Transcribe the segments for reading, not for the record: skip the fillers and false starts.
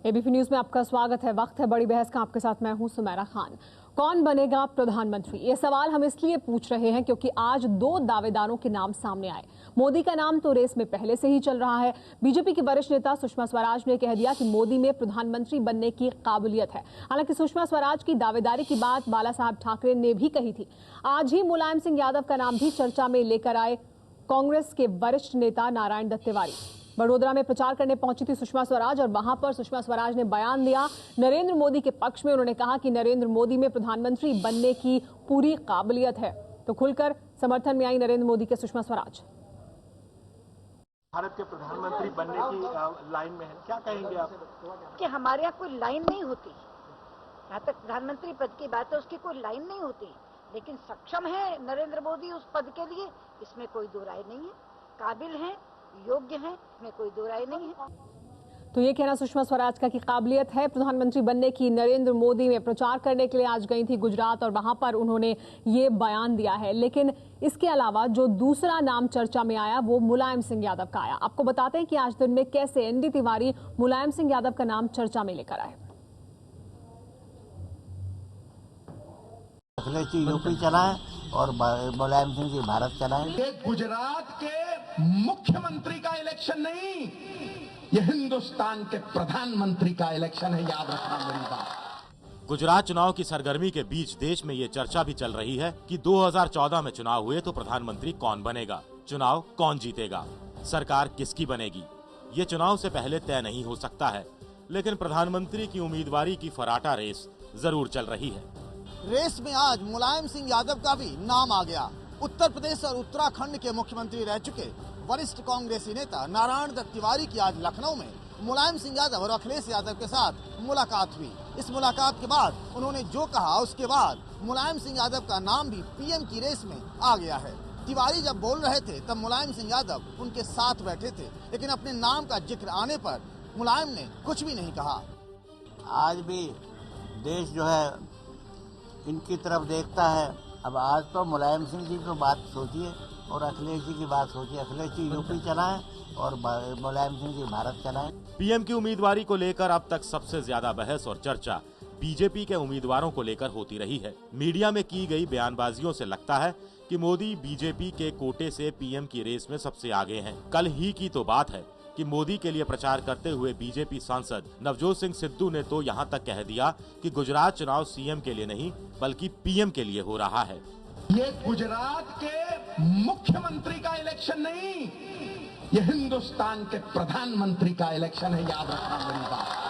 ABP news में आपका स्वागत है। वक्त है बड़ी बहस का। आपके साथ मैं हूं सुमेरा खान। कौन बनेगा प्रधानमंत्री, ये सवाल हम इसलिए पूछ रहे हैं क्योंकि आज दो दावेदारों के नाम सामने आए। मोदी का नाम तो रेस में पहले से ही चल रहा है। बीजेपी की वरिष्ठ नेता सुषमा स्वराज ने कह दिया कि मोदी में प्रधानमंत्री बनने की काबिलियत है। हालांकि सुषमा स्वराज की दावेदारी की बात बाला साहब ठाकरे ने भी कही थी। आज ही मुलायम सिंह यादव का नाम भी चर्चा में लेकर आए कांग्रेस के वरिष्ठ नेता नारायण दत्त तिवारी। बड़ोदरा में प्रचार करने पहुंची थी सुषमा स्वराज और वहां पर सुषमा स्वराज ने बयान दिया नरेंद्र मोदी के पक्ष में। उन्होंने कहा कि नरेंद्र मोदी में प्रधानमंत्री बनने की पूरी काबिलियत है। तो खुलकर समर्थन में आई नरेंद्र मोदी के सुषमा स्वराज। भारत के प्रधानमंत्री बनने की लाइन में है, क्या कहेंगे आप? कि हमारे यहाँ कोई लाइन नहीं होती, यहाँ तक प्रधानमंत्री पद की बात है उसकी कोई लाइन नहीं होती, लेकिन सक्षम है नरेंद्र मोदी उस पद के लिए, इसमें कोई दो राय नहीं है। काबिल हैं, योग्य हैं, इसमें कोई दो राय नहीं है। तो ये कहना सुषमा स्वराज का कि काबिलियत है प्रधानमंत्री बनने की। नरेंद्र मोदी में प्रचार करने के लिए आज गई थी गुजरात और वहां पर उन्होंने ये बयान दिया है। लेकिन इसके अलावा जो दूसरा नाम चर्चा में आया वो मुलायम सिंह यादव का आया। आपको बताते हैं कि आज दिन में कैसे एनडी तिवारी मुलायम सिंह यादव का नाम चर्चा में लेकर आए। अखिलेश जी यूपी चला है और मुलायम सिंह जी भारत चला है। ये गुजरात के मुख्यमंत्री का इलेक्शन नहीं, ये हिंदुस्तान के प्रधानमंत्री का इलेक्शन है, याद रखना मेरी बात। गुजरात चुनाव की सरगर्मी के बीच देश में ये चर्चा भी चल रही है कि 2014 में चुनाव हुए तो प्रधानमंत्री कौन बनेगा, चुनाव कौन जीतेगा, सरकार किसकी बनेगी। ये चुनाव से पहले तय नहीं हो सकता है, लेकिन प्रधानमंत्री की उम्मीदवारी की फराटा रेस जरूर चल रही है। रेस में आज मुलायम सिंह यादव का भी नाम आ गया। उत्तर प्रदेश और उत्तराखंड के मुख्यमंत्री रह चुके वरिष्ठ कांग्रेसी नेता नारायण दत्त तिवारी की आज लखनऊ में मुलायम सिंह यादव और अखिलेश यादव के साथ मुलाकात हुई। इस मुलाकात के बाद उन्होंने जो कहा उसके बाद मुलायम सिंह यादव का नाम भी पीएम की रेस में आ गया है। तिवारी जब बोल रहे थे तब मुलायम सिंह यादव उनके साथ बैठे थे, लेकिन अपने नाम का जिक्र आने पर मुलायम ने कुछ भी नहीं कहा। आज भी देश जो है इनकी तरफ देखता है। अब आज तो मुलायम सिंह जी की बात सोचिए और अखिलेश जी की बात सोचिए। अखिलेश जी यूपी चला है और मुलायम सिंह जी भारत चला है। पीएम की उम्मीदवारी को लेकर अब तक सबसे ज्यादा बहस और चर्चा बीजेपी के उम्मीदवारों को लेकर होती रही है। मीडिया में की गई बयानबाजियों से लगता है कि मोदी बीजेपी के कोटे से पीएम की रेस में सबसे आगे हैं। कल ही की तो बात है कि मोदी के लिए प्रचार करते हुए बीजेपी सांसद नवजोत सिंह सिद्धू ने तो यहां तक कह दिया कि गुजरात चुनाव सीएम के लिए नहीं बल्कि पीएम के लिए हो रहा है। ये गुजरात के मुख्यमंत्री का इलेक्शन नहीं, ये हिंदुस्तान के प्रधानमंत्री का इलेक्शन है, याद रखना मेरी बात।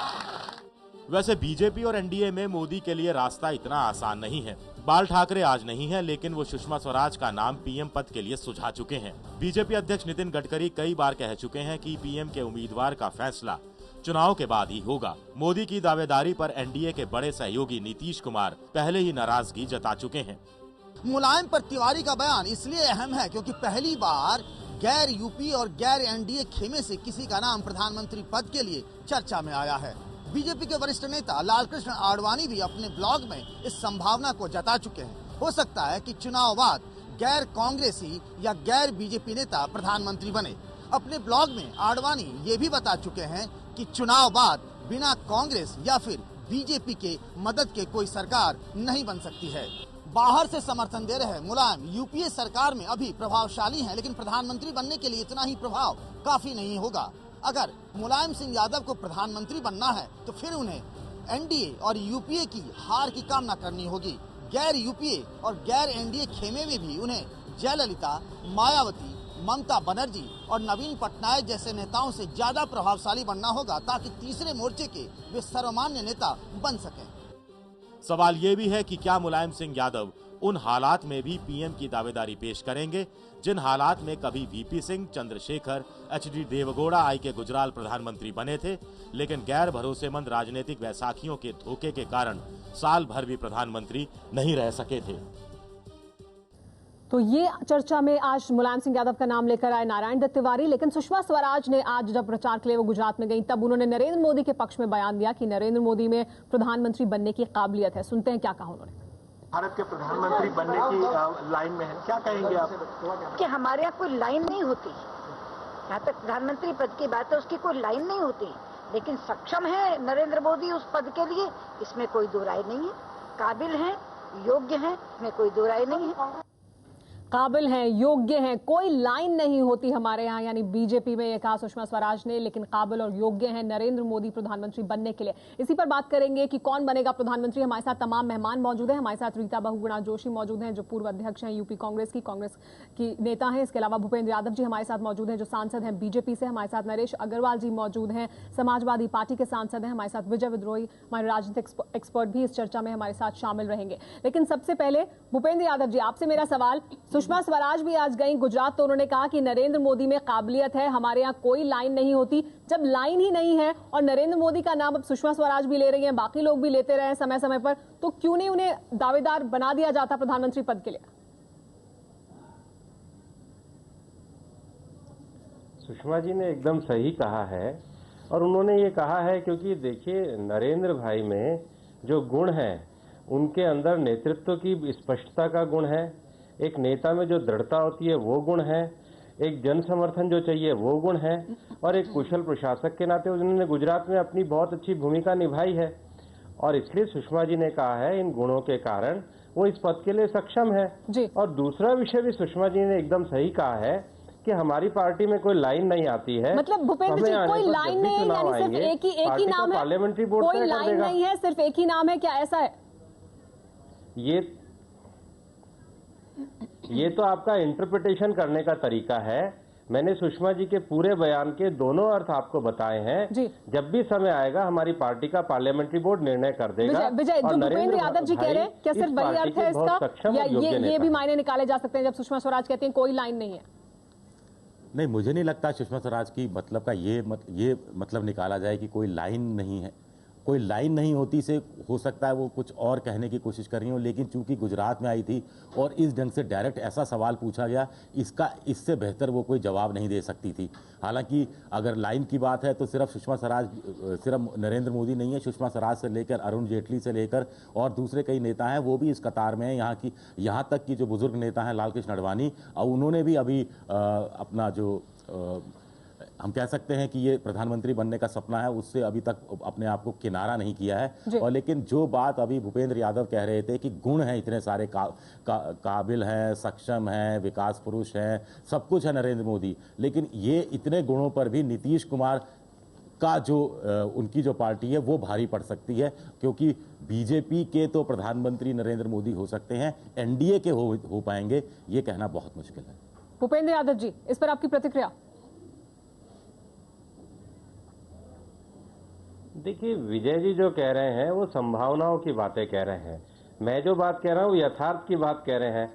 वैसे बीजेपी और एनडीए में मोदी के लिए रास्ता इतना आसान नहीं है। बाल ठाकरे आज नहीं है, लेकिन वो सुषमा स्वराज का नाम पीएम पद के लिए सुझा चुके हैं। बीजेपी अध्यक्ष नितिन गडकरी कई बार कह चुके हैं कि पीएम के उम्मीदवार का फैसला चुनाव के बाद ही होगा। मोदी की दावेदारी पर एनडीए के बड़े सहयोगी नीतीश कुमार पहले ही नाराजगी जता चुके हैं। मुलायम पर तिवारी का बयान इसलिए अहम है क्योंकि पहली बार गैर यूपी और गैर एनडीए खेमे से किसी का नाम प्रधानमंत्री पद के लिए चर्चा में आया है। बीजेपी के वरिष्ठ नेता लालकृष्ण आडवाणी भी अपने ब्लॉग में इस संभावना को जता चुके हैं। हो सकता है कि चुनाव बाद गैर कांग्रेसी या गैर बीजेपी नेता प्रधानमंत्री बने। अपने ब्लॉग में आडवाणी ये भी बता चुके हैं कि चुनाव बाद बिना कांग्रेस या फिर बीजेपी के मदद के कोई सरकार नहीं बन सकती है। बाहर से समर्थन दे रहे मुलायम यूपीए सरकार में अभी प्रभावशाली हैं, लेकिन प्रधानमंत्री बनने के लिए इतना ही प्रभाव काफी नहीं होगा। अगर मुलायम सिंह यादव को प्रधानमंत्री बनना है तो फिर उन्हें एनडीए और यूपीए की हार की कामना करनी होगी। गैर यूपीए और गैर एनडीए खेमे में भी उन्हें जयललिता, मायावती, ममता बनर्जी और नवीन पटनायक जैसे नेताओं से ज्यादा प्रभावशाली बनना होगा ताकि तीसरे मोर्चे के वे सर्वमान्य नेता बन सकें। सवाल ये भी है कि क्या मुलायम सिंह यादव उन हालात में भी पीएम की दावेदारी पेश करेंगे जिन हालात में कभी वीपी सिंह, चंद्रशेखर, एचडी देवगौड़ा आई के गुजरात प्रधानमंत्री बने थे, लेकिन गैर भरोसेमंद राजनीतिक बैसाखियों के धोखे के कारण साल भर भी प्रधानमंत्री नहीं रह सके थे। तो ये चर्चा में आज मुलायम सिंह यादव का नाम लेकर आए नारायण दत्त तिवारी। लेकिन सुषमा स्वराज ने आज जब प्रचार के लिए वो गुजरात में गई तब उन्होंने नरेंद्र मोदी के पक्ष में बयान दिया कि नरेंद्र मोदी में प्रधानमंत्री बनने की काबिलियत है। सुनते हैं क्या कहा उन्होंने। भारत के प्रधानमंत्री बनने की लाइन में है, क्या कहेंगे आप? कि हमारे यहाँ कोई लाइन नहीं होती, यहाँ तक प्रधानमंत्री पद की बात है उसकी कोई लाइन नहीं होती, लेकिन सक्षम है नरेंद्र मोदी उस पद के लिए, इसमें कोई दो राय नहीं है। काबिल हैं, योग्य हैं, इसमें कोई दो राय नहीं है। काबिल हैं, योग्य हैं, कोई लाइन नहीं होती हमारे यहाँ, यानी बीजेपी में, ये कहा सुषमा स्वराज ने। लेकिन काबिल और योग्य हैं नरेंद्र मोदी प्रधानमंत्री बनने के लिए। इसी पर बात करेंगे कि कौन बनेगा प्रधानमंत्री। हमारे साथ तमाम मेहमान मौजूद हैं। हमारे साथ रीता बहुगुणा जोशी मौजूद हैं, जो पूर्व अध्यक्ष हैं यूपी कांग्रेस की नेता हैं। इसके अलावा भूपेंद्र यादव जी हमारे साथ मौजूद हैं, जो सांसद हैं बीजेपी से। हमारे साथ नरेश अग्रवाल जी मौजूद हैं, समाजवादी पार्टी के सांसद हैं। हमारे साथ विजय विद्रोही, हमारे राजनीतिक एक्सपर्ट भी इस चर्चा में हमारे साथ शामिल रहेंगे। लेकिन सबसे पहले भूपेंद्र यादव जी, आपसे मेरा सवाल, सुषमा स्वराज भी आज गई गुजरात, तो उन्होंने कहा कि नरेंद्र मोदी में काबिलियत है, हमारे यहाँ कोई लाइन नहीं होती। जब लाइन ही नहीं है और नरेंद्र मोदी का नाम अब सुषमा स्वराज भी ले रही हैं, बाकी लोग भी लेते रहे समय समय पर, तो क्यों नहीं उन्हें दावेदार बना दिया जाता प्रधानमंत्री पद के लिए? सुषमा जी ने एकदम सही कहा है, और उन्होंने ये कहा है क्योंकि देखिए नरेंद्र भाई में जो गुण है, उनके अंदर नेतृत्व की स्पष्टता का गुण है, एक नेता में जो दृढ़ता होती है वो गुण है, एक जन समर्थन जो चाहिए वो गुण है, और एक कुशल प्रशासक के नाते उन्होंने गुजरात में अपनी बहुत अच्छी भूमिका निभाई है। और इसलिए सुषमा जी ने कहा है इन गुणों के कारण वो इस पद के लिए सक्षम है जी। और दूसरा विषय भी सुषमा जी ने एकदम सही कहा है कि हमारी पार्टी में कोई लाइन नहीं आती है। मतलब भूपेंद्र जी, कोई लाइन नहीं है, यानी सिर्फ एक ही नाम है, पार्लियामेंट्री बोर्ड कोई लाइन नहीं है, सिर्फ एक ही नाम है, क्या ऐसा है? ये तो आपका इंटरप्रिटेशन करने का तरीका है। मैंने सुषमा जी के पूरे बयान के दोनों अर्थ आपको बताए हैं जी। जब भी समय आएगा हमारी पार्टी का पार्लियामेंट्री बोर्ड निर्णय कर देगा। विजय, जो भूपेंद्र यादव जी कह रहे हैं, क्या सिर्फ वही अर्थ है इसका, या ये भी मायने निकाले जा सकते हैं जब सुषमा स्वराज कहते हैं कोई लाइन नहीं है? नहीं, मुझे नहीं लगता सुषमा स्वराज की मतलब का ये मतलब निकाला जाए कि कोई लाइन नहीं है। कोई लाइन नहीं होती से हो सकता है वो कुछ और कहने की कोशिश कर रही हो, लेकिन चूंकि गुजरात में आई थी और इस ढंग से डायरेक्ट ऐसा सवाल पूछा गया, इससे बेहतर वो कोई जवाब नहीं दे सकती थी। हालांकि अगर लाइन की बात है तो सिर्फ सुषमा स्वराज, सिर्फ नरेंद्र मोदी नहीं है, सुषमा स्वराज से लेकर अरुण जेटली से लेकर और दूसरे कई नेता हैं वो भी इस कतार में हैं। यहाँ तक कि जो बुजुर्ग नेता हैं लाल कृष्ण आडवाणी, और उन्होंने भी अभी अपना जो हम कह सकते हैं कि ये प्रधानमंत्री बनने का सपना है, उससे अभी तक अपने आप को किनारा नहीं किया है। और लेकिन जो बात अभी भूपेंद्र यादव कह रहे थे कि गुण हैं इतने सारे, काबिल हैं, सक्षम हैं, विकास पुरुष हैं, सब कुछ है नरेंद्र मोदी, लेकिन ये इतने गुणों पर भी नीतीश कुमार का जो उनकी जो पार्टी है वो भारी पड़ सकती है, क्योंकि बीजेपी के तो प्रधानमंत्री नरेंद्र मोदी हो सकते हैं, एनडीए के हो पाएंगे ये कहना बहुत मुश्किल है। भूपेंद्र यादव जी, इस पर आपकी प्रतिक्रिया? देखिए विजय जी जो कह रहे हैं वो संभावनाओं की बातें कह रहे हैं, मैं जो बात कह रहा हूँ यथार्थ की बात कह रहे हैं।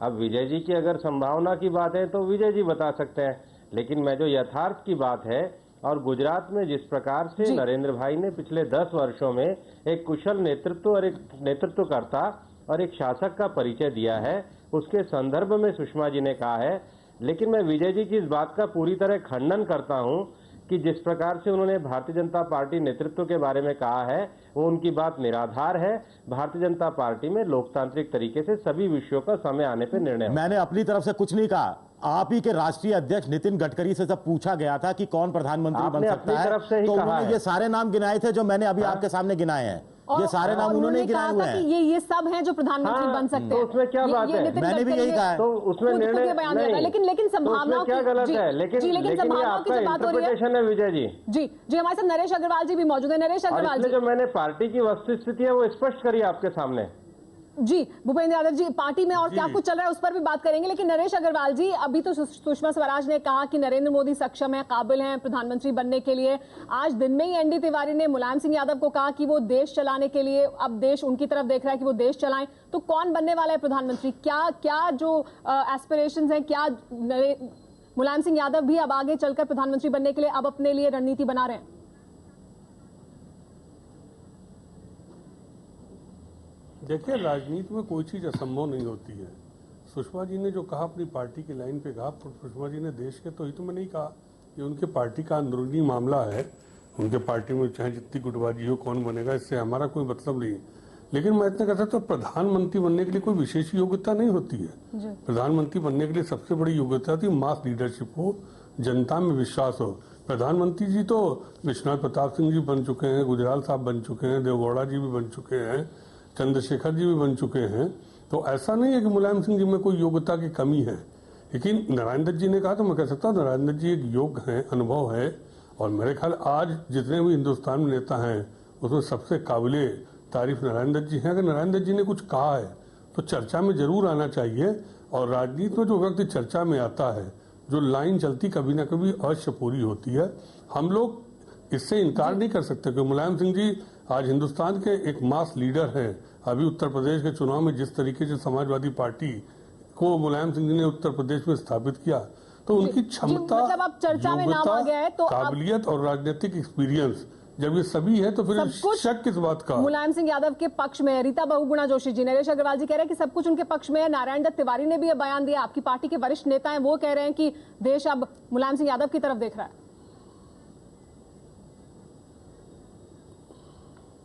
अब विजय जी की अगर संभावना की बात है तो विजय जी बता सकते हैं, लेकिन मैं जो यथार्थ की बात है, और गुजरात में जिस प्रकार से नरेंद्र भाई ने पिछले 10 वर्षों में एक कुशल नेतृत्व और एक नेतृत्वकर्ता और एक शासक का परिचय दिया है, उसके संदर्भ में सुषमा जी ने कहा है। लेकिन मैं विजय जी की इस बात का पूरी तरह खंडन करता हूं कि जिस प्रकार से उन्होंने भारतीय जनता पार्टी नेतृत्व के बारे में कहा है वो उनकी बात निराधार है। भारतीय जनता पार्टी में लोकतांत्रिक तरीके से सभी विषयों का समय आने पर निर्णय। मैंने अपनी तरफ से कुछ नहीं कहा, आप ही के राष्ट्रीय अध्यक्ष नितिन गडकरी से जब पूछा गया था कि कौन प्रधानमंत्री बन सकता है, तो उन्होंने ये सारे नाम गिनाए थे जो मैंने अभी आपके सामने गिनाए हैं। ये सारे नाम उन्होंने गिनाए हुए हैं कि ये सब हैं जो प्रधानमंत्री बन सकते हैं। तो उसमें क्या बात है? मैंने भी यही कहा है। तो उसमें निर्णय बयान दिया था, लेकिन संभावनाओं क्या गलत है? लेकिन संभावनाओं की जो बात हो रही है विजय जी जी हमारे साथ नरेश अग्रवाल जी भी मौजूद है। नरेश अग्रवाल जी, जो मैंने पार्टी की वस्तुस्थिति है वो स्पष्ट करी आपके सामने। जी भूपेंद्र यादव जी, पार्टी में और क्या कुछ चल रहा है उस पर भी बात करेंगे, लेकिन नरेश अग्रवाल जी, अभी तो सुषमा स्वराज ने कहा कि नरेंद्र मोदी सक्षम है, काबिल हैं प्रधानमंत्री बनने के लिए। आज दिन में ही एनडी तिवारी ने मुलायम सिंह यादव को कहा कि वो देश चलाने के लिए अब देश उनकी तरफ देख रहा है कि वो देश चलाएं। तो कौन बनने वाला है प्रधानमंत्री? क्या जो एस्पिरेशंस हैं, क्या मुलायम सिंह यादव भी अब आगे चलकर प्रधानमंत्री बनने के लिए अब अपने लिए रणनीति बना रहे हैं? देखिए, राजनीति में कोई चीज़ असंभव नहीं होती है। सुषमा जी ने जो कहा अपनी पार्टी की लाइन पे कहा, सुषमा जी ने देश के तो ही तो मैं नहीं कहा कि उनके पार्टी का अंदरूनी मामला है, उनके पार्टी में चाहे जितनी गुटबाजी हो, कौन बनेगा इससे हमारा कोई मतलब नहीं है। लेकिन मैं इतना कहता तो प्रधानमंत्री बनने के लिए कोई विशेष योग्यता नहीं होती है। प्रधानमंत्री बनने के लिए सबसे बड़ी योग्यता होती है मास लीडरशिप हो, जनता में विश्वास हो। प्रधानमंत्री जी तो विश्वनाथ प्रताप सिंह जी बन चुके हैं, गुजराल साहब बन चुके हैं, देवगौड़ा जी भी बन चुके हैं, चंद्रशेखर जी भी बन चुके हैं। तो ऐसा नहीं है कि मुलायम सिंह जी में कोई योग्यता की कमी है। लेकिन नारायण दत्त जी ने कहा तो मैं कह सकता हूँ नारायण दत्त जी एक योग्य है, अनुभव है, और मेरे ख्याल आज जितने भी हिंदुस्तान में नेता हैं उसमें सबसे काबिले तारीफ नारायण दत्त जी हैं। अगर नारायण दत्त जी ने कुछ कहा है तो चर्चा में जरूर आना चाहिए, और राजनीति में जो व्यक्ति चर्चा में आता है, जो लाइन चलती कभी ना कभी अवश्य पूरी होती है। हम लोग इससे इनकार नहीं कर सकते कि मुलायम सिंह जी आज हिंदुस्तान के एक मास लीडर हैं। अभी उत्तर प्रदेश के चुनाव में जिस तरीके से समाजवादी पार्टी को मुलायम सिंह जी ने उत्तर प्रदेश में स्थापित किया, तो उनकी क्षमता, मतलब अब चर्चा में नाम आ गया है तो काबिलियत और राजनीतिक एक्सपीरियंस जब ये सभी है तो फिर शक किस बात का। मुलायम सिंह यादव के पक्ष में है। रीता बहुगुणा जोशी जी, नरेश अग्रवाल जी कह रहे हैं कि सब कुछ उनके पक्ष में है। नारायण दत्त तिवारी ने भी ये बयान दिया, आपकी पार्टी के वरिष्ठ नेता हैं, वो कह रहे हैं कि देश अब मुलायम सिंह यादव की तरफ देख रहा है।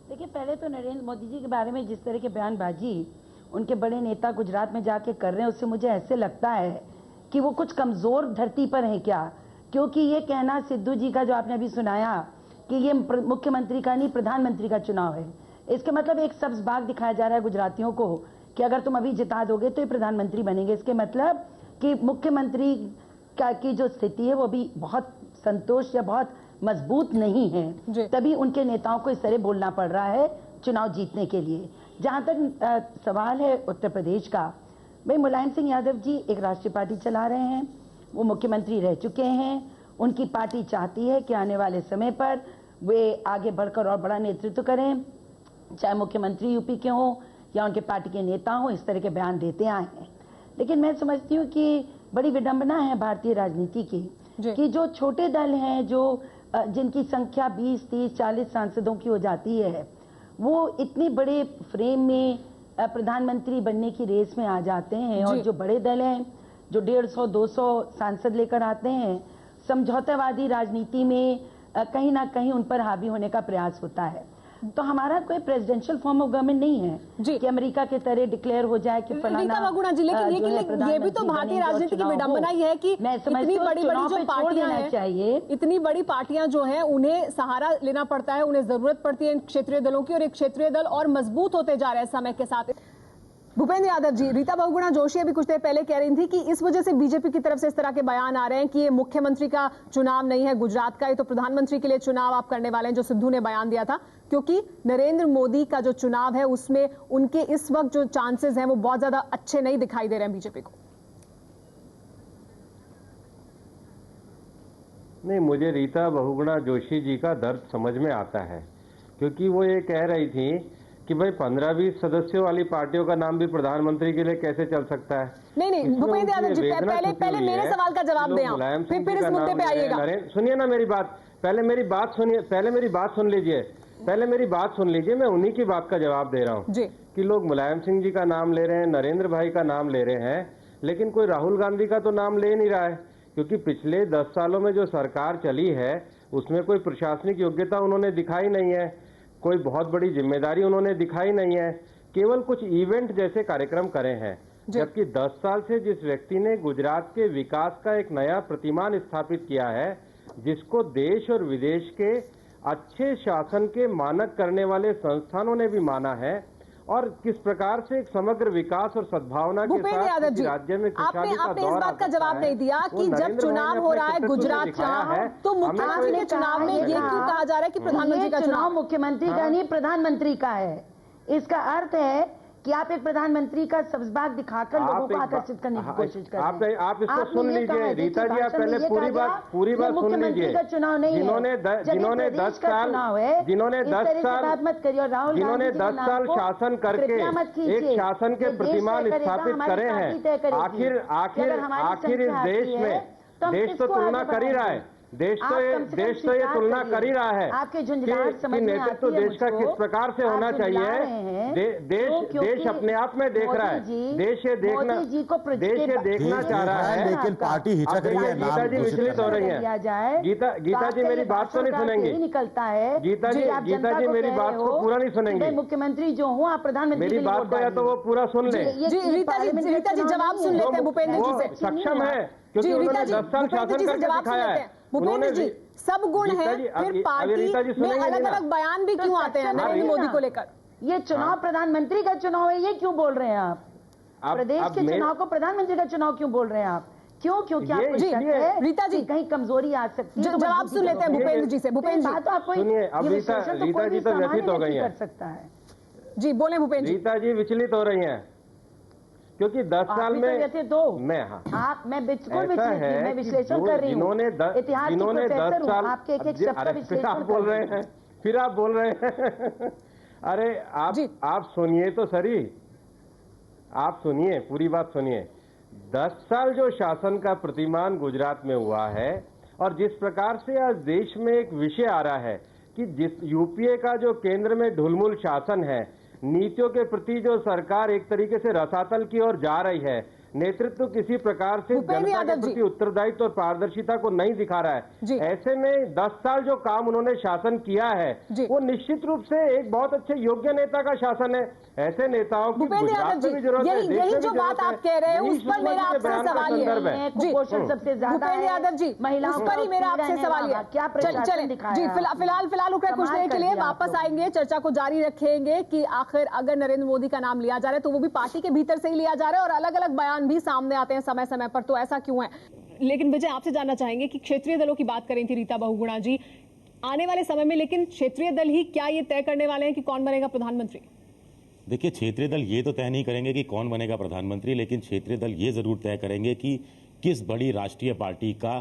देखिए, पहले तो नरेंद्र मोदी जी के बारे में जिस तरह के बयानबाजी उनके बड़े नेता गुजरात में जाके कर रहे हैं, उससे मुझे ऐसे लगता है कि वो कुछ कमजोर धरती पर है क्या। क्योंकि ये कहना सिद्धू जी का जो आपने अभी सुनाया कि ये मुख्यमंत्री का नहीं प्रधानमंत्री का चुनाव है, इसके मतलब एक सब्ज बाग दिखाया जा रहा है गुजरातियों को कि अगर तुम अभी जिता दोगे तो ये प्रधानमंत्री बनेंगे। इसके मतलब कि मुख्यमंत्री की जो स्थिति है वो अभी बहुत संतोष या बहुत मजबूत नहीं है, तभी उनके नेताओं को इस तरह बोलना पड़ रहा है चुनाव जीतने के लिए। जहां तक सवाल है उत्तर प्रदेश का, भाई मुलायम सिंह यादव जी एक राष्ट्रीय पार्टी चला रहे हैं, वो मुख्यमंत्री रह चुके हैं, उनकी पार्टी चाहती है कि आने वाले समय पर वे आगे बढ़कर और बड़ा नेतृत्व करें, चाहे मुख्यमंत्री यूपी के हों या उनके पार्टी के नेता हों, इस तरह के बयान देते आए हैं। लेकिन मैं समझती हूँ कि बड़ी विडंबना है भारतीय राजनीति की कि जो छोटे दल हैं, जो जिनकी संख्या 20, 30, 40 सांसदों की हो जाती है, वो इतने बड़े फ्रेम में प्रधानमंत्री बनने की रेस में आ जाते हैं, और जो बड़े दल हैं जो 150, 200 सांसद लेकर आते हैं, समझौतावादी राजनीति में कहीं ना कहीं उन पर हावी होने का प्रयास होता है। तो हमारा कोई प्रेसिडेंशियल फॉर्म ऑफ गवर्नमेंट नहीं है कि अमेरिका के तरह डिक्लेयर हो जाए कि फलाना बहुगुणा जी, लेकिन ये भी तो भारतीय राजनीति की विडंबना ही है कि इतनी बड़ी बड़ी जो पार्टियां हैं, इतनी बड़ी पार्टियां जो हैं उन्हें सहारा लेना पड़ता है, उन्हें जरूरत पड़ती है इन क्षेत्रीय दलों की, और एक क्षेत्रीय दल और मजबूत होते जा रहे हैं समय के साथ। भूपेंद्र यादव जी, रीता बहुगुणा जोशी अभी कुछ देर पहले कह रही थी कि इस वजह से बीजेपी की तरफ से इस तरह के बयान आ रहे हैं कि ये मुख्यमंत्री का चुनाव नहीं है गुजरात का, ये तो प्रधानमंत्री के लिए चुनाव आप करने वाले हैं, जो सिद्धू ने बयान दिया था, क्योंकि नरेंद्र मोदी का जो चुनाव है उसमें उनके इस वक्त जो चांसेस हैं वो बहुत ज्यादा अच्छे नहीं दिखाई दे रहे हैं बीजेपी को। नहीं, मुझे रीता बहुगुणा जोशी जी का दर्द समझ में आता है, क्योंकि वो ये कह रही थी कि भाई 15-20 सदस्यों वाली पार्टियों का नाम भी प्रधानमंत्री के लिए कैसे चल सकता है। नहीं, भूपेंद्र यादव जी पहले मेरे सवाल का जवाब दें आप, फिर इस मुद्दे पे आइएगा। सुनिए ना मेरी बात, पहले मेरी बात सुनिए, पहले मेरी बात सुन लीजिए, मैं उन्हीं की बात का जवाब दे रहा हूँ कि लोग मुलायम सिंह जी का नाम ले रहे हैं, नरेंद्र भाई का नाम ले रहे हैं, लेकिन कोई राहुल गांधी का तो नाम ले नहीं रहा है, क्योंकि पिछले 10 सालों में जो सरकार चली है उसमें कोई प्रशासनिक योग्यता उन्होंने दिखाई नहीं है, कोई बहुत बड़ी जिम्मेदारी उन्होंने दिखाई नहीं है, केवल कुछ इवेंट जैसे कार्यक्रम करे हैं। जबकि 10 साल से जिस व्यक्ति ने गुजरात के विकास का एक नया प्रतिमान स्थापित किया है, जिसको देश और विदेश के अच्छे शासन के मानक करने वाले संस्थानों ने भी माना है, और किस प्रकार से एक समग्र विकास और सद्भावना के साथ राज्य में खुशहाली का दौर आपने इस बात का जवाब नहीं दिया कि जब चुनाव हो रहा है गुजरात का, तो मुख्यमंत्री के चुनाव में ये क्यों कहा जा रहा है कि प्रधानमंत्री का चुनाव मुख्यमंत्री का नहीं प्रधानमंत्री का है। इसका अर्थ है कि आप एक प्रधानमंत्री का सब्जबाग दिखाकर लोगों को आकर्षित करने की कोशिश कर रहे हैं। आप इसको सुन लीजिए रीता जी, आप पहले पूरी बात सुन लीजिए। चुनाव नहीं है, जिन्होंने 10 साल शासन करके एक शासन के प्रतिमान स्थापित करे हैं, आखिर इस देश में देश तो तुलना कर ही रहा है, देश तो ये तुलना कर ही रहा है आपके झुंझलाहट समझ में नेतृत्व आती है देश का किस प्रकार से होना चाहिए। देश अपने आप में देख रहा है, देश ये देखना चाह रहा है, लेकिन पार्टी हिचक रही है। गीता जी विचलित हो रही है। गीता जी मेरी बात तो नहीं सुनेंगी। निकलता है गीता जी मेरी बात को पूरा नहीं सुनेंगे। मुख्यमंत्री जो हूँ आप प्रधानमंत्री मेरी बात को या तो वो पूरा सुन ले। रीता जी जवाब सुन लेते हैं भूपेंद्र जी से। सक्षम है क्योंकि उन्होंने 10 साल शासन करके दिखाया है। भूपेंद्र जी सब गुण है, फिर पार्टी में अलग अलग बयान भी क्यों आते हैं नरेंद्र मोदी को लेकर? ये चुनाव प्रधानमंत्री का चुनाव है, ये क्यों बोल रहे हैं आप? प्रदेश के चुनाव को प्रधानमंत्री का चुनाव क्यों बोल रहे हैं आप? क्यों क्योंकि रीता जी कहीं कमजोरी आ सकती है। जवाब सुन लेते हैं भूपेंद्र जी से। भूपेंद्र बात आपको सुनिए, अब रीता जी तो व्यथित हो गई कर सकता है। जी बोले भूपेंद्र जी। रीता जी विचलित हो रही हैं क्योंकि 10 साल में मैं बिल्कुल मैं विश्लेषण कर रही हूँ। जिन्होंने 10 साल आपके एक शब्द का विश्लेषण आप बोल रहे हैं, फिर आप बोल रहे हैं। अरे आप सुनिए तो सही, आप सुनिए, पूरी बात सुनिए। 10 साल जो शासन का प्रतिमान गुजरात में हुआ है और जिस प्रकार से आज देश में एक विषय आ रहा है कि जिस यूपीए का जो केंद्र में ढुलमुल शासन है, नीतियों के प्रति जो सरकार एक तरीके से रसातल की ओर जा रही है, नेतृत्व किसी प्रकार से जनता के प्रति उत्तरदायित्व और पारदर्शिता को नहीं दिखा रहा है। ऐसे में 10 साल जो काम उन्होंने शासन किया है वो निश्चित रूप से एक बहुत अच्छे योग्य नेता का शासन है। ऐसे नेताओं की गुजरात में भी जरूरत है, यही जो बात आप कह रहे हैं उस पर मेरा आपसे सवाल है। कुपोषण सबसे ज्यादा भूपेंद्र यादव जी, उस पर ही मेरा आपसे सवाल है। क्या चले जी, फिलहाल रुक रहे कुछ देर के लिए, वापस आएंगे, चर्चा को जारी रखेंगे कि आखिर अगर नरेंद्र मोदी का नाम लिया जा रहा है तो वो भी पार्टी के भीतर से ही लिया जा रहा है और अलग अलग बयान भी सामने आते हैं समय समय पर, तो ऐसा क्यों है? लेकिन विजय आपसे जानना चाहेंगे कि क्षेत्रीय दलों की बात करें थी रीता बहुगुणा जी, आने वाले समय में लेकिन क्षेत्रीय दल ही क्या ये तय करने वाले हैं कि कौन बनेगा प्रधानमंत्री? देखिए, क्षेत्रीय दल ये तो तय नहीं करेंगे कि कौन बनेगा प्रधानमंत्री, लेकिन क्षेत्रीय दल ये जरूर तय करेंगे कि किस बड़ी राष्ट्रीय पार्टी का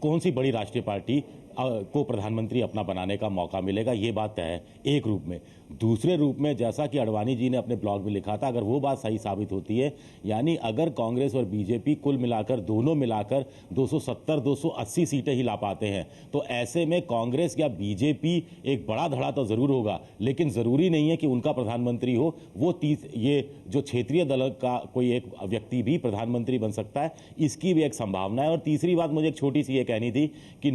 कौन सी बड़ी राष्ट्रीय पार्टी को प्रधानमंत्री अपना बनाने का मौका मिलेगा। ये बात तय है एक रूप में। दूसरे रूप में जैसा कि अडवाणी जी ने अपने ब्लॉग में लिखा था, अगर वो बात सही साबित होती है, यानी अगर कांग्रेस और बीजेपी कुल मिलाकर दोनों मिलाकर 270-280 सीटें ही ला पाते हैं तो ऐसे में कांग्रेस या बीजेपी एक बड़ा धड़ा तो जरूर होगा, लेकिन जरूरी नहीं है कि उनका प्रधानमंत्री हो। वो ये जो क्षेत्रीय दल का कोई एक व्यक्ति भी प्रधानमंत्री बन सकता है, इसकी भी एक संभावना है। और तीसरी बात मुझे एक छोटी सी ये कहनी थी कि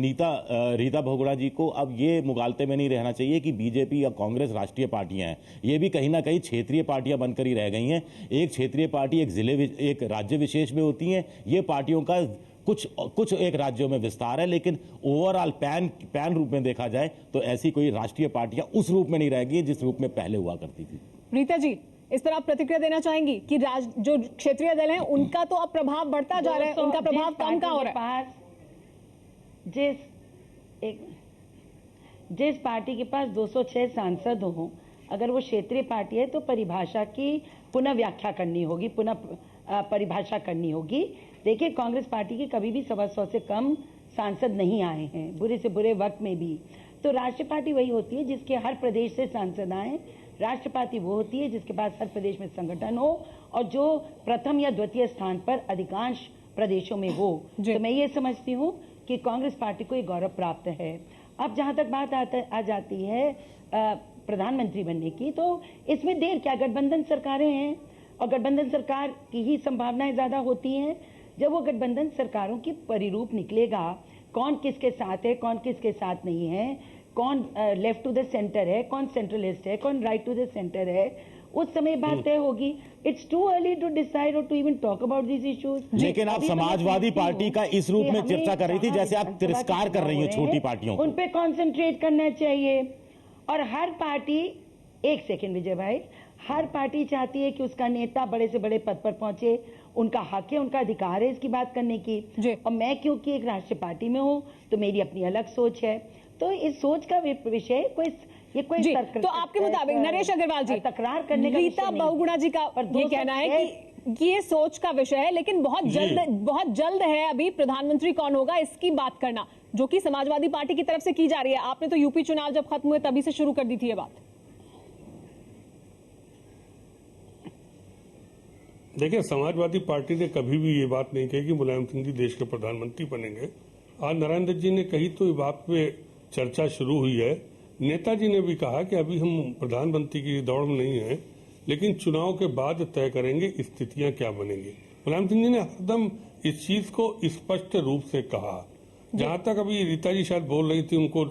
रीता बहुगुणा जी को अब ये मुगालते में नहीं रहना चाहिए कि बीजेपी या कांग्रेस राष्ट्रीय पार्टियां हैं। ये भी कहीं ना कहीं क्षेत्रीय पार्टियां बनकर ही रह गई हैं। एक क्षेत्रीय पार्टी एक राज्य विशेष में होती है। ये पार्टियों का कुछ एक राज्यों में विस्तार है, लेकिन ओवरऑल पैन रूप में देखा जाए तो ऐसी कोई राष्ट्रीय पार्टियां उस रूप में नहीं रह गई जिस रूप में पहले हुआ करती थी। रीता जी, इस पर आप प्रतिक्रिया देना चाहेंगी कि जो क्षेत्रीय दल हैं उनका तो अब प्रभाव बढ़ता जा रहा है, उनका प्रभाव कम का हो रहा है? जिस पार्टी के पास 206 सांसद हो, अगर वो क्षेत्रीय पार्टी है तो परिभाषा की पुनः व्याख्या करनी होगी, पुनः परिभाषा करनी होगी। देखिए, कांग्रेस पार्टी के कभी भी 125 से कम सांसद नहीं आए हैं, बुरे से बुरे वक्त में भी। तो राष्ट्रीय पार्टी वही होती है जिसके हर प्रदेश से सांसद आए। राष्ट्रीय पार्टी वो होती है जिसके पास हर प्रदेश में संगठन हो और जो प्रथम या द्वितीय स्थान पर अधिकांश प्रदेशों में हो। तो मैं ये समझती हूँ कि कांग्रेस पार्टी को ये गौरव प्राप्त है। अब जहां तक बात आ जाती है प्रधानमंत्री बनने की, तो इसमें देर क्या, गठबंधन सरकारें हैं और गठबंधन सरकार की ही संभावनाएं ज्यादा होती हैं। जब वो गठबंधन सरकारों की परिरूप निकलेगा, कौन किसके साथ है, कौन किसके साथ नहीं है, कौन लेफ्ट टू द सेंटर है, कौन सेंट्रलिस्ट है, कौन राइट टू द सेंटर है, उस समय बात तय होगी। It's too early to decide और to even talk about this issues. लेकिन आप समाजवादी पार्टी का इस रूप में चर्चा कर रही थी जैसे आप तिरस्कार कर रही हैं छोटी पार्टियों को। उन पे कंसंट्रेट करना चाहिए। और हर पार्टी, एक सेकंड विजय भाई, हर पार्टी चाहती है कि उसका नेता बड़े से बड़े पद पर पहुंचे। उनका हक है, उनका अधिकार है इसकी बात करने की। और मैं क्योंकि एक राष्ट्रीय पार्टी में हूं तो मेरी अपनी अलग सोच है। तो इस सोच का विषय कोई तो आपके मुताबिक नरेश अग्रवाल जी, तकरार करने का रीता बहुगुणा जी का ये कहना है कि ये सोच का विषय है, लेकिन बहुत जल्द है अभी प्रधानमंत्री कौन होगा इसकी बात करना, जो कि समाजवादी पार्टी की तरफ से की जा रही है। आपने तो यूपी चुनाव जब खत्म हुए तभी से शुरू कर दी थी ये बात। देखिए, समाजवादी पार्टी ने कभी भी ये बात नहीं कही कि मुलायम सिंह जी देश के प्रधानमंत्री बनेंगे। आज नरेंद्र जी ने कही तो बात पे चर्चा शुरू हुई है। नेताजी ने भी कहा कि अभी हम प्रधानमंत्री की दौड़ में नहीं है, लेकिन चुनाव के बाद तय करेंगे स्थितियां क्या बनेंगी। मुलायम सिंह जी ने हरदम इस चीज को स्पष्ट रूप से कहा। जहां तक अभी रीता जी शायद बोल रही थी उनको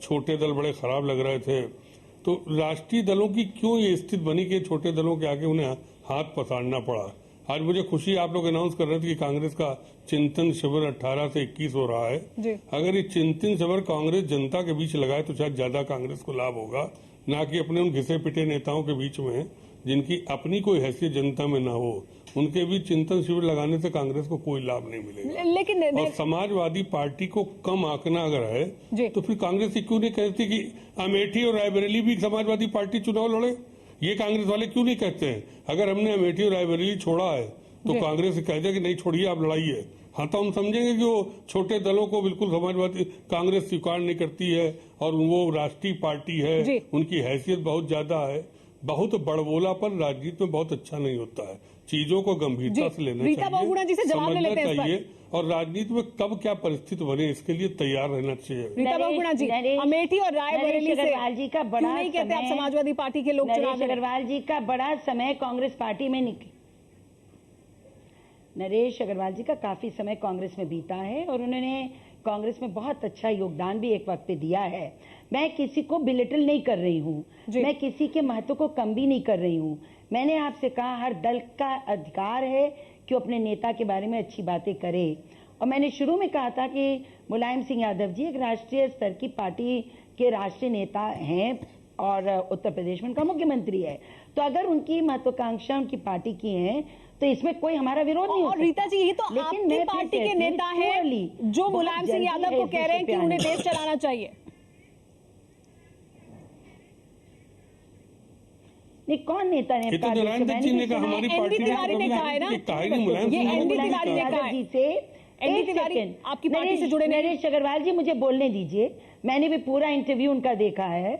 छोटे दल बड़े खराब लग रहे थे, तो राष्ट्रीय दलों की क्यों ये स्थिति बनी कि छोटे दलों के आगे उन्हें हाथ पसारना पड़ा। आज मुझे खुशी, आप लोग अनाउंस कर रहे थे कि कांग्रेस का चिंतन शिविर 18 से 21 हो रहा है जी। अगर ये चिंतन शिविर कांग्रेस जनता के बीच लगाए तो शायद ज्यादा कांग्रेस को लाभ होगा, ना कि अपने उन घिसे पिटे नेताओं के बीच में जिनकी अपनी कोई हैसियत जनता में ना हो। उनके बीच चिंतन शिविर लगाने से कांग्रेस को कोई लाभ नहीं मिलेगा। लेकिन और समाजवादी पार्टी को कम आंकना अगर है तो फिर कांग्रेस क्यों नहीं कहती कि अमेठी और रायबरेली भी समाजवादी पार्टी चुनाव लड़े। ये कांग्रेस वाले क्यों नहीं कहते हैं अगर हमने अमेठी और रायबरेली छोड़ा है तो कांग्रेस कह दे कि नहीं छोड़िए आप लड़ाइए। हाँ, तो हम समझेंगे कि वो छोटे दलों को बिल्कुल समाजवादी कांग्रेस स्वीकार नहीं करती है और वो राष्ट्रीय पार्टी है, उनकी हैसियत बहुत ज्यादा है। बहुत बड़बोलापन राजनीति में बहुत अच्छा नहीं होता है। चीजों को गंभीरता से लेना चाहिए, समझना चाहिए और राजनीति में कब क्या परिस्थिति बने इसके लिए तैयार रहना चाहिए। रीता बहुगुणा जी, अमेठी और रायबरेली से अग्रवाल जी का बड़ा नहीं कहते आप समाजवादी पार्टी के लोग चुनाव नरेश अग्रवाल जी का बड़ा समय कांग्रेस पार्टी में नरेश अग्रवाल जी का काफी समय कांग्रेस में बीता है और उन्होंने कांग्रेस में बहुत अच्छा योगदान भी एक वक्त पे दिया है। मैं किसी को बिलिटल नहीं कर रही हूँ, मैं किसी के महत्व को कम भी नहीं कर रही हूँ। मैंने आपसे कहा हर दल का अधिकार है कि वो अपने नेता के बारे में अच्छी बातें करे और मैंने शुरू में कहा था कि मुलायम सिंह यादव जी एक राष्ट्रीय स्तर की पार्टी के राष्ट्रीय नेता हैं और उत्तर प्रदेश में उनका मुख्यमंत्री है, तो अगर उनकी महत्वाकांक्षा उनकी पार्टी की है तो इसमें कोई हमारा विरोध नहीं हो सकता। रीता जी, ये तो आपकी पार्टी के नेता हैं जो मुलायम सिंह यादव को कह रहे हैं कि उन्हें देश चलाना चाहिए। नहीं, कौन नेता ने तो नरेंद्र जी ने कहा, हमारी पार्टी ने कहा है ना, ये एनडी तिवारी ने कहा है। एनडी तिवारी आपकी पार्टी से जुड़े नरेश अग्रवाल जी मुझे बोलने दीजिए। मैंने भी पूरा इंटरव्यू उनका देखा है,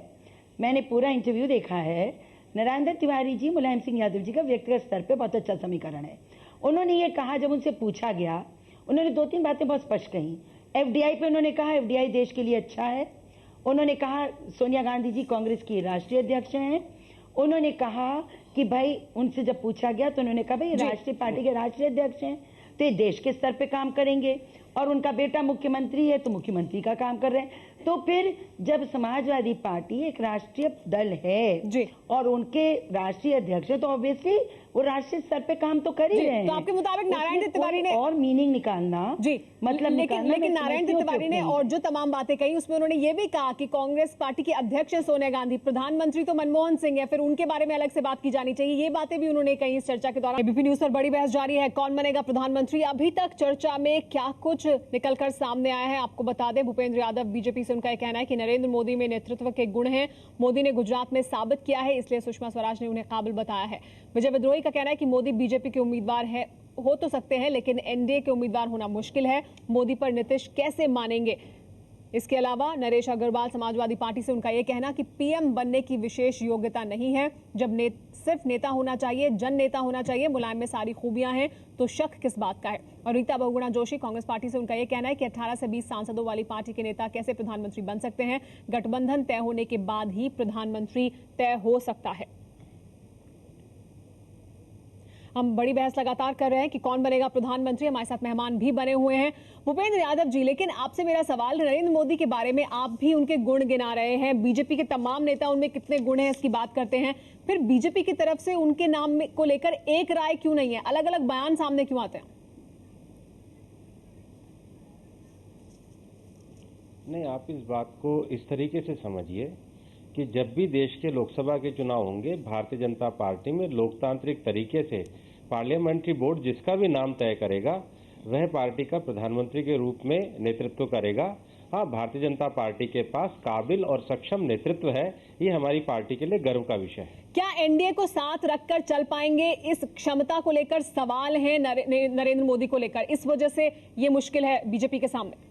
मैंने पूरा इंटरव्यू देखा है। नरेंद्र तिवारी जी मुलायम सिंह यादव जी का व्यक्तिगत स्तर पे बहुत अच्छा समीकरण है। उन्होंने ये कहा, जब उनसे पूछा गया उन्होंने 2-3 बातें बहुत स्पष्ट कही। एफडीआई पे उन्होंने कहा एफडीआई देश के लिए अच्छा है। उन्होंने कहा सोनिया गांधी जी कांग्रेस की राष्ट्रीय अध्यक्ष हैं। उन्होंने कहा कि भाई, उनसे जब पूछा गया तो उन्होंने कहा भाई राष्ट्रीय पार्टी के राष्ट्रीय अध्यक्ष हैं तो ये देश के स्तर पे काम करेंगे और उनका बेटा मुख्यमंत्री है तो मुख्यमंत्री का काम कर रहे हैं। तो फिर जब समाजवादी पार्टी एक राष्ट्रीय दल है और उनके राष्ट्रीय अध्यक्ष है तो ऑब्वियसली वो राष्ट्रीय स्तर पे काम तो कर ही रहे हैं। तो आपके मुताबिक नारायण तिवारी ने और मीनिंग निकालना मतलब लेकिन नारायण तिवारी ने और जो तमाम बातें कही उसमें उन्होंने ये भी कहा कि कांग्रेस पार्टी की अध्यक्ष है सोनिया गांधी, प्रधानमंत्री तो मनमोहन सिंह है, फिर उनके बारे में अलग से बात की जानी चाहिए। ये बातें भी उन्होंने कही इस चर्चा के दौरान। एबीपी न्यूज पर बड़ी बहस जारी है, कौन बनेगा प्रधानमंत्री। अभी तक चर्चा में क्या कुछ निकलकर सामने आया है आपको बता दें। भूपेंद्र यादव बीजेपी से उनका कहना है कि नरेंद्र मोदी में नेतृत्व के गुण हैं, मोदी ने गुजरात में साबित किया है, इसलिए सुषमा स्वराज ने उन्हें काबिल बताया है। विजय विद्रोही का कहना है कि मोदी बीजेपी के उम्मीदवार हो तो सकते हैं लेकिन एनडीए के उम्मीदवार होना मुश्किल है, मोदी पर नीतीश कैसे मानेंगे। इसके अलावा नरेश अग्रवाल समाजवादी पार्टी से उनका यह कहना कि पीएम बनने की विशेष योग्यता नहीं है, जब सिर्फ नेता होना चाहिए, जन नेता होना चाहिए, मुलायम में सारी खूबियां हैं तो शक किस बात का है। और रीता बहुगुणा जोशी कांग्रेस पार्टी से उनका यह कहना है कि 18 से 20 सांसदों वाली पार्टी के नेता कैसे प्रधानमंत्री बन सकते हैं, गठबंधन तय होने के बाद ही प्रधानमंत्री तय हो सकता है। हम बड़ी बहस लगातार कर रहे हैं कि कौन बनेगा प्रधानमंत्री। हमारे साथ मेहमान भी बने हुए हैं भूपेंद्र यादव जी, लेकिन आपसे मेरा सवाल, नरेंद्र मोदी के बारे में आप भी उनके गुण गिना रहे हैं, बीजेपी के तमाम नेता उनमें कितने गुण हैं इसकी बात करते हैं, फिर बीजेपी की तरफ से उनके नाम को लेकर एक राय क्यों नहीं है, अलग अलग बयान सामने क्यों आते हैं? नहीं, आप इस बात को इस तरीके से समझिए कि जब भी देश के लोकसभा के चुनाव होंगे, भारतीय जनता पार्टी में लोकतांत्रिक तरीके से पार्लियामेंट्री बोर्ड जिसका भी नाम तय करेगा वह पार्टी का प्रधानमंत्री के रूप में नेतृत्व करेगा। हाँ, भारतीय जनता पार्टी के पास काबिल और सक्षम नेतृत्व है, ये हमारी पार्टी के लिए गर्व का विषय है। क्या एनडीए को साथ रखकर चल पाएंगे, इस क्षमता को लेकर सवाल है नरेंद्र मोदी को लेकर, इस वजह से ये मुश्किल है बीजेपी के सामने?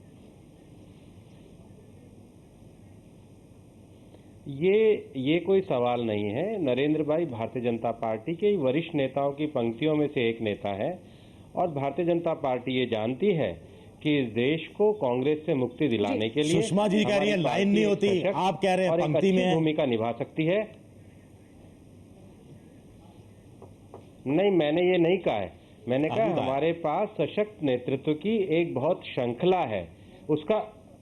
ये कोई सवाल नहीं है। नरेंद्र भाई भारतीय जनता पार्टी के वरिष्ठ नेताओं की पंक्तियों में से एक नेता है और भारतीय जनता पार्टी ये जानती है कि इस देश को कांग्रेस से मुक्ति दिलाने के लिए सुषमा जी कह रही है लाइन नहीं होती, आप कह रहे हैं पंक्ति में भूमिका निभा सकती है। नहीं, मैंने ये नहीं कहा है। मैंने कहा हमारे पास सशक्त नेतृत्व की एक बहुत श्रृंखला है। उसका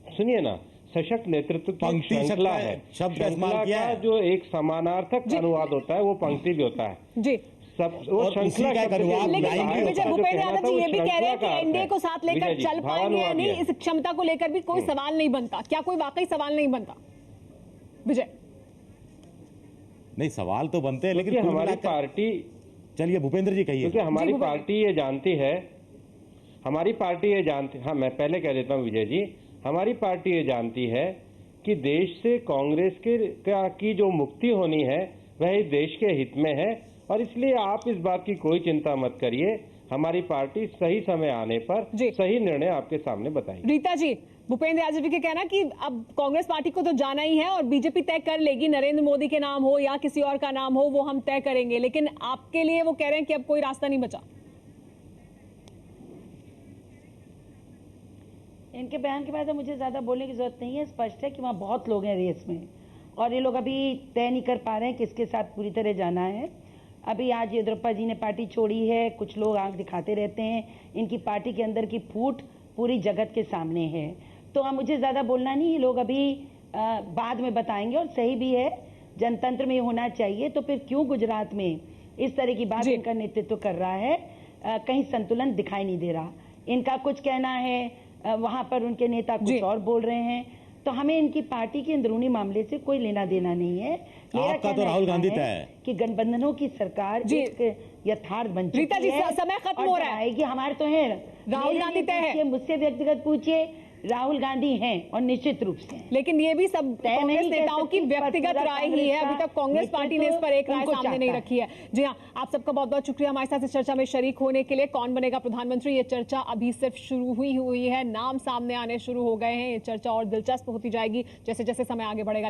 सुनिए ना, सशक्त नेतृत्व की श्रृंखला है। श्रृंखला का जो एक समानार्थक अनुवाद होता है वो पंक्ति भी होता है जी। सब वो श्रृंखला का अनुवाद। लेकिन भूपेंद्र यादव जी ये भी कह रहे हैं कि एनडीए को साथ लेकर चल पाएंगे या नहीं, इस क्षमता को लेकर भी कोई सवाल नहीं बनता। क्या कोई वाकई सवाल नहीं बनता विजय? नहीं, सवाल तो बनते हैं, लेकिन हमारी पार्टी, चलिए भूपेंद्र जी कहिए। क्योंकि हमारी पार्टी ये जानती है, हमारी पार्टी ये जानती, हाँ मैं पहले कह देता हूँ विजय जी, हमारी पार्टी ये जानती है कि देश से कांग्रेस की जो मुक्ति होनी है वह देश के हित में है, और इसलिए आप इस बात की कोई चिंता मत करिए। हमारी पार्टी सही समय आने पर सही निर्णय आपके सामने बताएगी। रीता जी, भूपेंद्र यादव जी के कहना कि अब कांग्रेस पार्टी को तो जाना ही है और बीजेपी तय कर लेगी, नरेंद्र मोदी के नाम हो या किसी और का नाम हो वो हम तय करेंगे, लेकिन आपके लिए वो कह रहे हैं कि अब कोई रास्ता नहीं बचा। इनके बयान के बाद मुझे ज्यादा बोलने की जरूरत नहीं है। स्पष्ट है कि वहाँ बहुत लोग हैं रेस में और ये लोग अभी तय नहीं कर पा रहे हैं किसके साथ पूरी तरह जाना है। अभी आज येदियुरप्पा जी ने पार्टी छोड़ी है, कुछ लोग आंख दिखाते रहते हैं, इनकी पार्टी के अंदर की फूट पूरी जगत के सामने है। तो अब मुझे ज्यादा बोलना नहीं, ये लोग अभी बाद में बताएंगे और सही भी है, जनतंत्र में होना चाहिए। तो फिर क्यों गुजरात में इस तरह की बात इनका नेतृत्व कर रहा है, कहीं संतुलन दिखाई नहीं दे रहा। इनका कुछ कहना है, वहां पर उनके नेता कुछ और बोल रहे हैं। तो हमें इनकी पार्टी के अंदरूनी मामले से कोई लेना देना नहीं है। आपका तो राहुल गांधी तय है कि गठबंधनों की सरकार एक यथार्थ बन चुकी है। रीता जी, समय खत्म हो रहा है कि हमारे तो है, राहुल गांधी तय है, मुझसे व्यक्तिगत पूछिए, राहुल गांधी हैं और निश्चित रूप से। लेकिन ये भी सब कांग्रेस नेताओं की व्यक्तिगत राय ही है, अभी तक कांग्रेस पार्टी ने इस पर एक राय सामने नहीं रखी है। जी हाँ, आप सबका बहुत बहुत शुक्रिया हमारे साथ इस चर्चा में शरीक होने के लिए। कौन बनेगा प्रधानमंत्री, ये चर्चा अभी सिर्फ शुरू हुई है, नाम सामने आने शुरू हो गए हैं। ये चर्चा और दिलचस्प होती जाएगी जैसे जैसे समय आगे बढ़ेगा।